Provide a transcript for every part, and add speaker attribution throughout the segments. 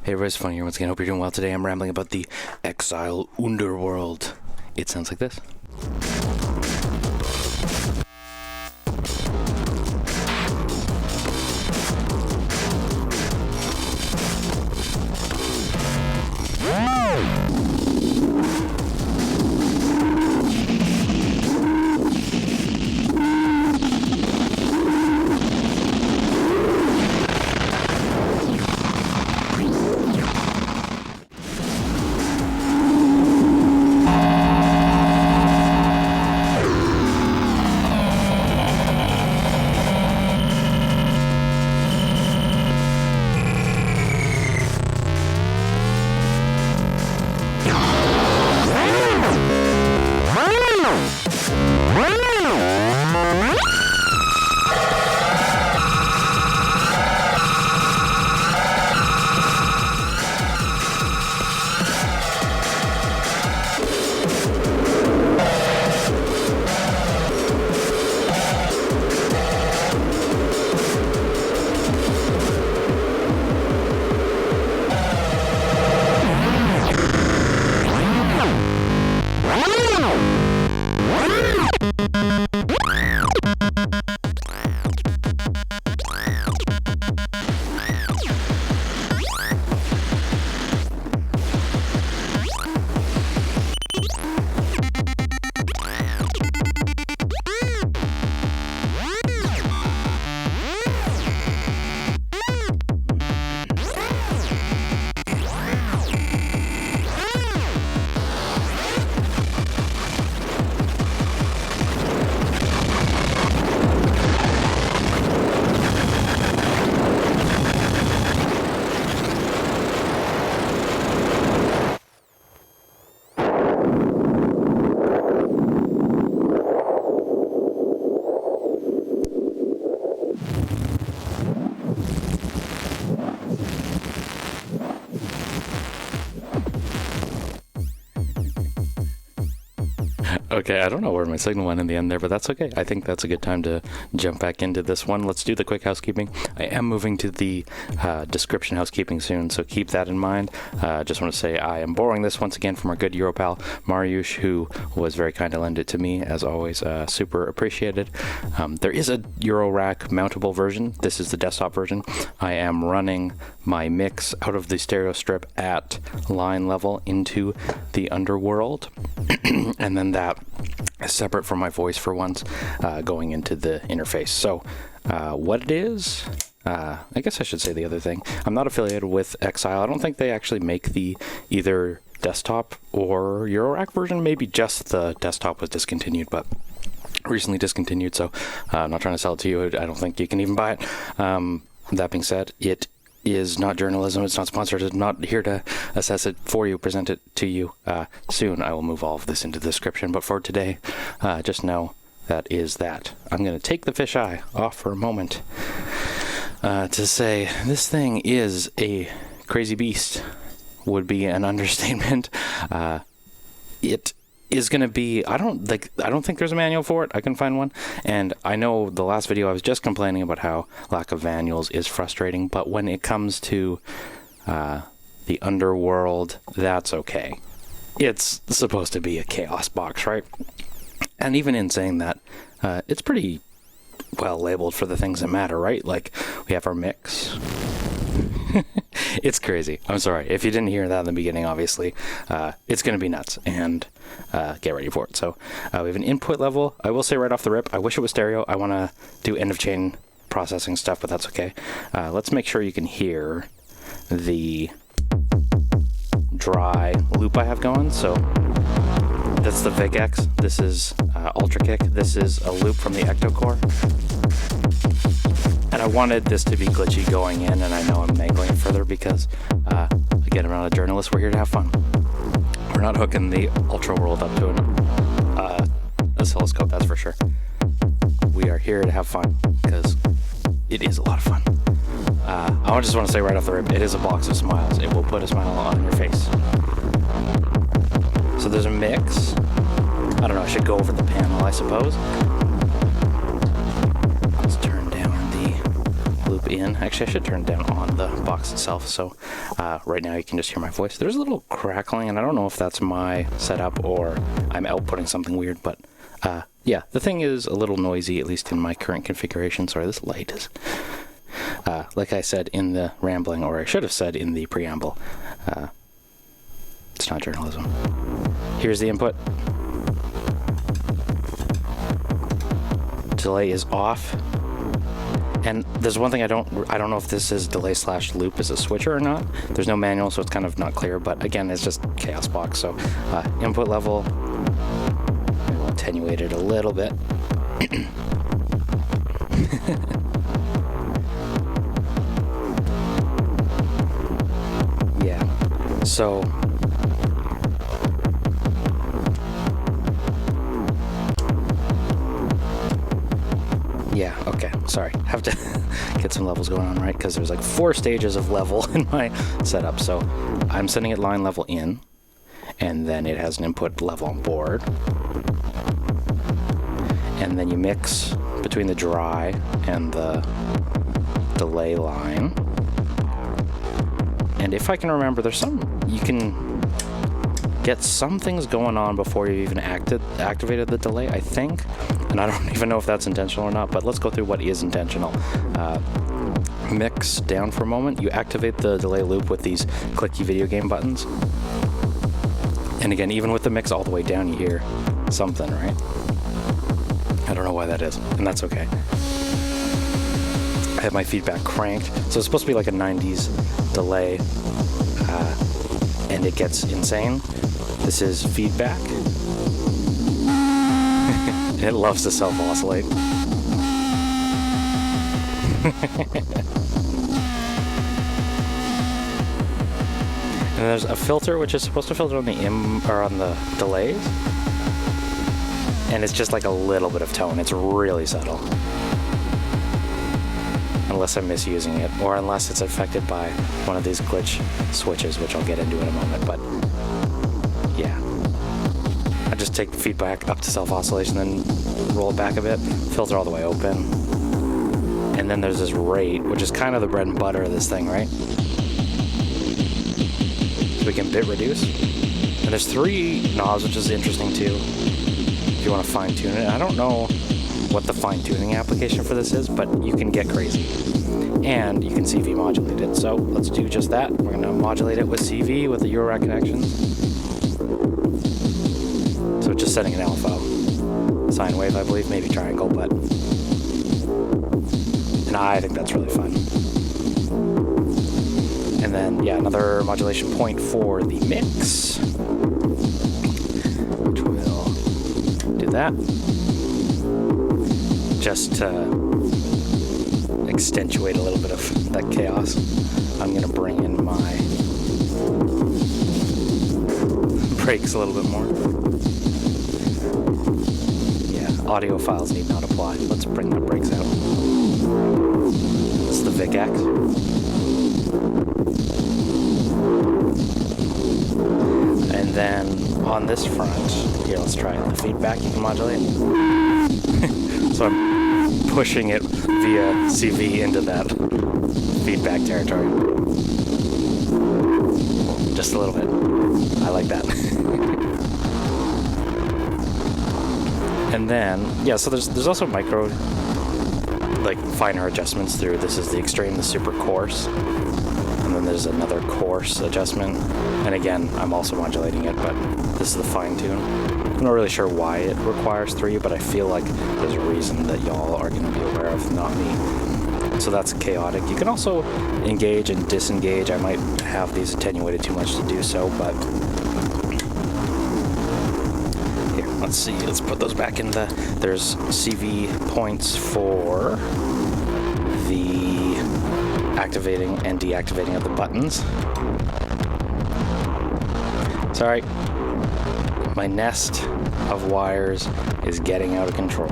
Speaker 1: Hey everybody, it's Funny here once again. Hope you're doing well today. I'm rambling about the Exile Underworld. It sounds like this. Okay, I don't know where my signal went in the end there, but that's okay. I think that's a good time to jump back into this one. Let's do the quick housekeeping. I am moving to the description housekeeping soon, so keep that in mind. Just want to say I am borrowing this once again from our good Europal, Mariusz, who was very kind to lend it to me, as always. Super appreciated. There is a Eurorack mountable version. This is the desktop version. I am running my mix out of the stereo strip at line level into the Underwurlde, and then that is separate from my voice for once, going into the interface. So what it is, I guess I should say the other thing. I'm not affiliated with Exile. I don't think they actually make the either desktop or Eurorack version. Maybe just the desktop was discontinued, but recently discontinued, so I'm not trying to sell it to you. I don't think you can even buy it. That being said, it is not journalism. It's not sponsored. It's not here to assess it for you, present it to you. Soon I will move all of this into the description, but for today, just know that is that. I'm going to take the fisheye off for a moment to say this thing is a crazy beast. Would be an understatement. It is going to be, I don't think there's a manual for it. I can find one. And I know the last video I was just complaining about how lack of manuals is frustrating, but when it comes to the Underworld, that's okay. It's supposed to be a chaos box, right? And even in saying that, it's pretty well labeled for the things that matter, right? Like, we have our mix. It's crazy. I'm sorry. If you didn't hear that in the beginning, obviously, it's going to be nuts, and get ready for it. So we have an input level. I will say right off the rip, I wish it was stereo. I want to do end-of-chain processing stuff, but that's okay. Let's make sure you can hear the dry loop I have going. So that's the VigX. This is Ultra Kick. This is a loop from the Ecto Core. And I wanted this to be glitchy going in, and I know I'm mangling it further because, again, I'm not a journalist. We're here to have fun. We're not hooking the Underwurlde up to an oscilloscope, that's for sure. We are here to have fun because it is a lot of fun. I just want to say right off the rip, it is a box of smiles. It will put a smile on your face. So there's a mix. I don't know, I should go over the panel, I suppose. Let's turn down the loop in. Actually, I should turn it down on the box itself, so right now you can just hear my voice. There's a little crackling, and I don't know if that's my setup or I'm outputting something weird, but yeah, the thing is a little noisy, at least in my current configuration. Sorry, this light is... like I said in the rambling, or I should have said in the preamble, it's not journalism. Here's the input. Delay is off. And there's one thing I don't know if this is delay / loop is a switcher or not. There's no manual, so it's kind of not clear, but again, it's just chaos box. So input level, we'll attenuate it a little bit. Yeah, so yeah, okay, sorry, have to get some levels going on, right? Because there's like 4 stages of level in my setup. So I'm sending it line level in, and then it has an input level on board, and then you mix between the dry and the delay line. And if I can remember, there's you can get some things going on before you even activated the delay, I think. And I don't even know if that's intentional or not, but let's go through what is intentional. Mix down for a moment. You activate the delay loop with these clicky video game buttons. And again, even with the mix all the way down, you hear something, right? I don't know why that is, and that's okay. I have my feedback cranked, so it's supposed to be like a 90s delay, and it gets insane. This is feedback. It loves to self-oscillate. And there's a filter which is supposed to filter on the on the delays, and it's just like a little bit of tone. It's really subtle. Unless I'm misusing it, or unless it's affected by one of these glitch switches, which I'll get into in a moment. But yeah, I just take the feedback up to self-oscillation, then roll it back a bit, filter all the way open, and then there's this rate, which is kind of the bread and butter of this thing, right? So we can bit reduce, and there's 3 knobs, which is interesting too, if you want to fine tune it. I don't know what the fine-tuning application for this is, but you can get crazy, and you can CV modulate it. So let's do just that. We're going to modulate it with CV with the Eurorack connections. So just setting an alpha sine wave, I believe, maybe triangle, but and I think that's really fun. And then yeah, another modulation point for the mix, which will do that. Just to accentuate a little bit of that chaos, I'm going to bring in my breaks a little bit more. Yeah, audio files need not apply. Let's bring the breaks out. This is the Vic X. And then on this front, here, let's try the feedback. You can modulate. So I'm pushing it via CV into that feedback territory. Just a little bit. I like that. And then, yeah, so there's also micro, like finer adjustments through. This is the extreme, the super coarse. And then there's another coarse adjustment. And again, I'm also modulating it, but this is the fine tune. I'm not really sure why it requires 3, but I feel like there's a reason that y'all are going to be aware of, not me. So that's chaotic. You can also engage and disengage. I might have these attenuated too much to do so, but here, let's see. Let's put those back in there's CV points for the activating and deactivating of the buttons. Sorry. My nest of wires is getting out of control.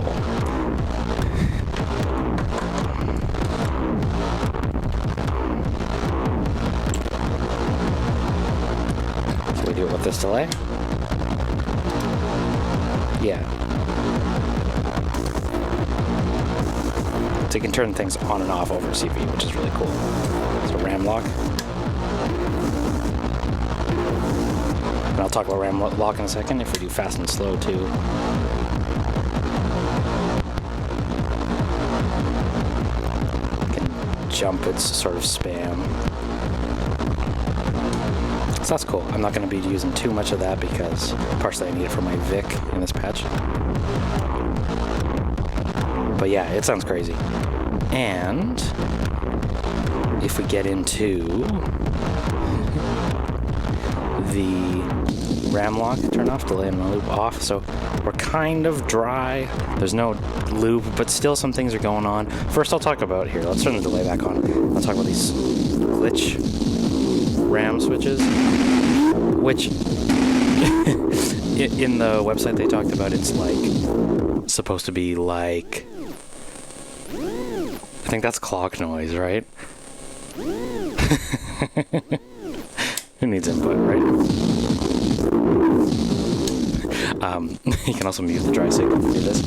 Speaker 1: So we do it with this delay? Yeah. So you can turn things on and off over CV, which is really cool. So RAM lock. And I'll talk about RAM lock in a second if we do fast and slow too. Can jump its sort of spam. So that's cool. I'm not going to be using too much of that because partially I need it for my Vic in this patch. But yeah, it sounds crazy. And if we get into the RAM lock, turn off, delay and loop off. So we're kind of dry. There's no loop, but still some things are going on. First I'll talk about here. Let's turn the delay back on. I'll talk about these glitch RAM switches, which in the website they talked about, it's like supposed to be like, I think that's clock noise, right? Who needs input, right? You can also mute the dry signal if you do this.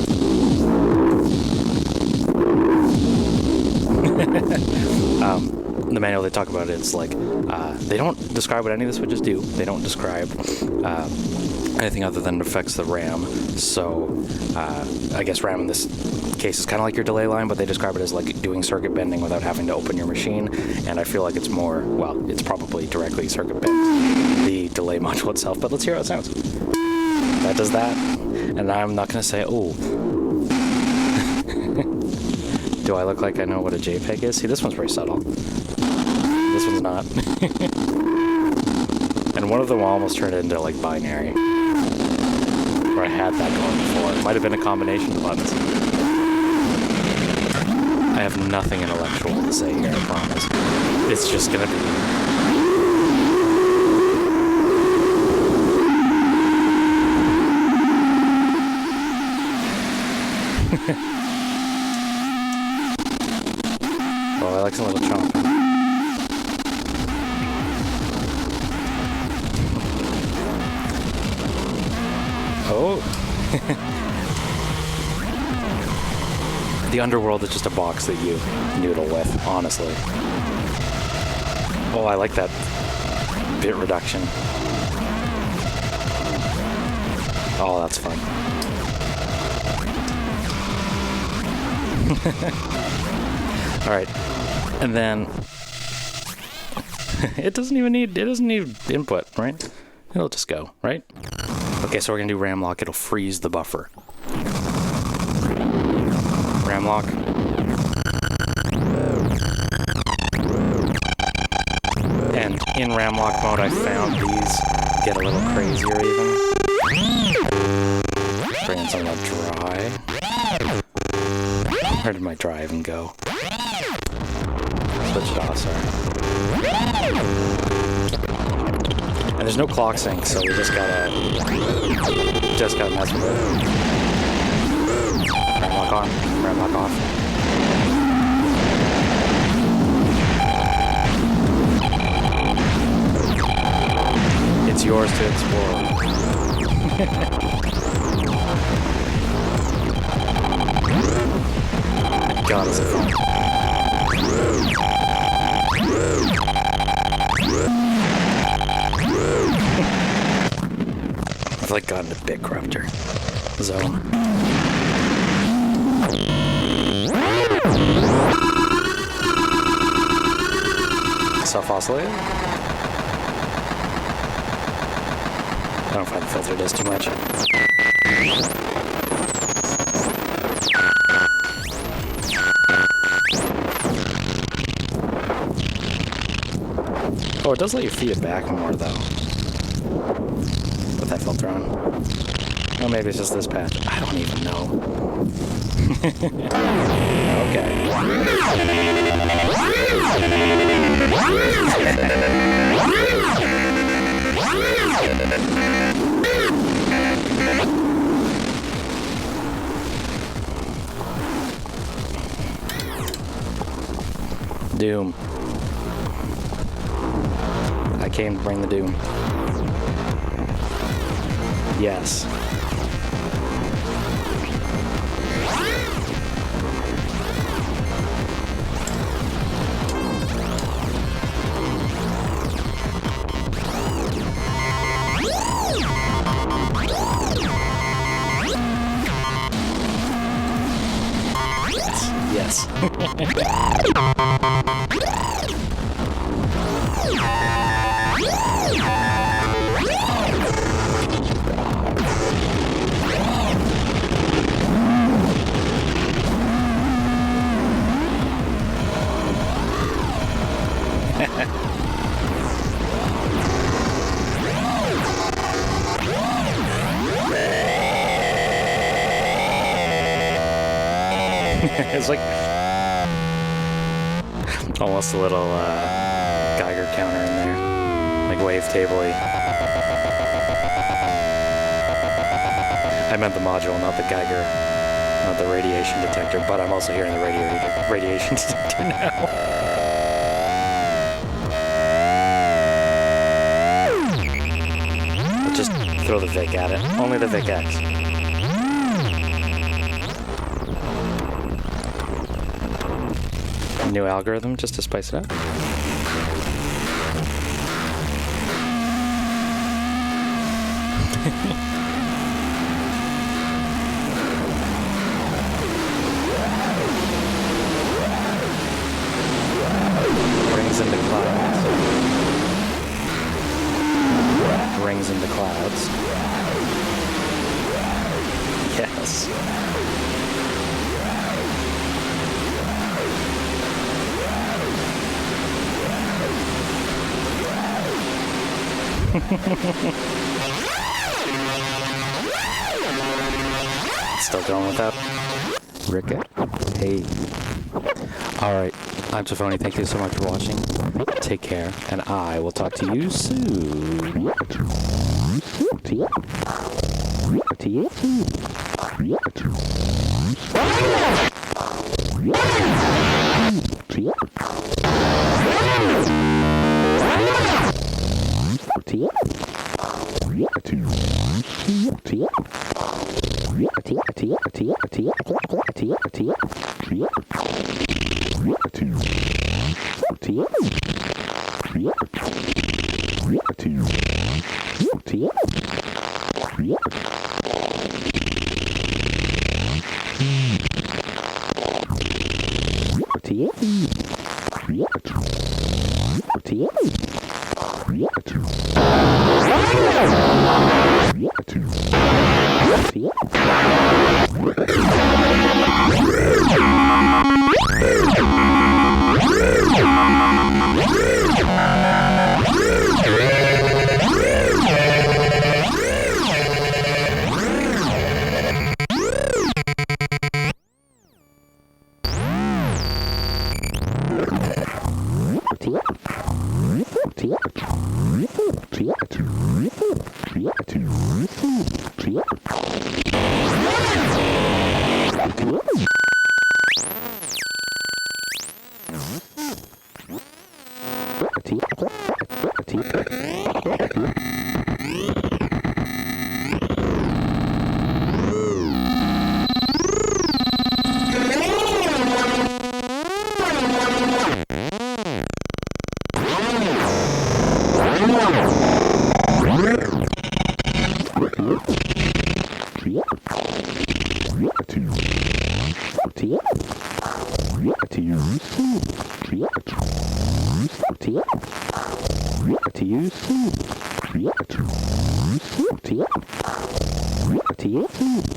Speaker 1: The manual they talk about it, it's like they don't describe what any of the switches do. They don't describe anything other than it affects the RAM. So I guess RAM in this case is kind of like your delay line, but they describe it as like doing circuit bending without having to open your machine. And I feel like it's more, well, it's probably directly circuit bend the delay module itself. But let's hear how it sounds. That does that, and I'm not gonna say, oh. Do I look like I know what a JPEG is? See, this one's pretty subtle. This one's not. And one of them almost turned into like binary. Or I had that going before. It might have been a combination of buttons. I have nothing intellectual to say here, I promise. It's just gonna be... Oh, I like some little chomp. Oh. The Underwurlde is just a box that you noodle with, honestly. Oh, I like that bit reduction. Oh, that's fun. All right, and then it doesn't need input, right? It'll just go, right? Okay, so we're gonna do RAM lock. It'll freeze the buffer. RAM lock. And in RAM lock mode, I found these get a little crazier even. Bring in some of that dry. Where did my dry even go? Switch it off, sorry. And there's no clock sync, so we just gotta mess with it. RAM lock on, RAM lock off. It's yours to explore. God, is it fun. I've like gotten a bit corrupter zone. Self-oscillating? I don't find the filter does too much. Oh, it does let you feed it back more, though. With that filter on. Oh, maybe it's just this patch. I don't even know. Okay. Doom. I came to bring the doom. Yes. It's like almost a little Geiger counter in there, like wavetable-y. I meant the module, not the Geiger, not the radiation detector, but I'm also hearing the radiation detector now. But just throw the Vic at it. Only the Vic X. New algorithm just to spice it up. Rings into clouds. Rings into clouds. Yes. Still going with that? Ricket? Hey. Alright, I'm tafony. Thank you so much for watching. Take care, and I will talk to you soon.
Speaker 2: To you.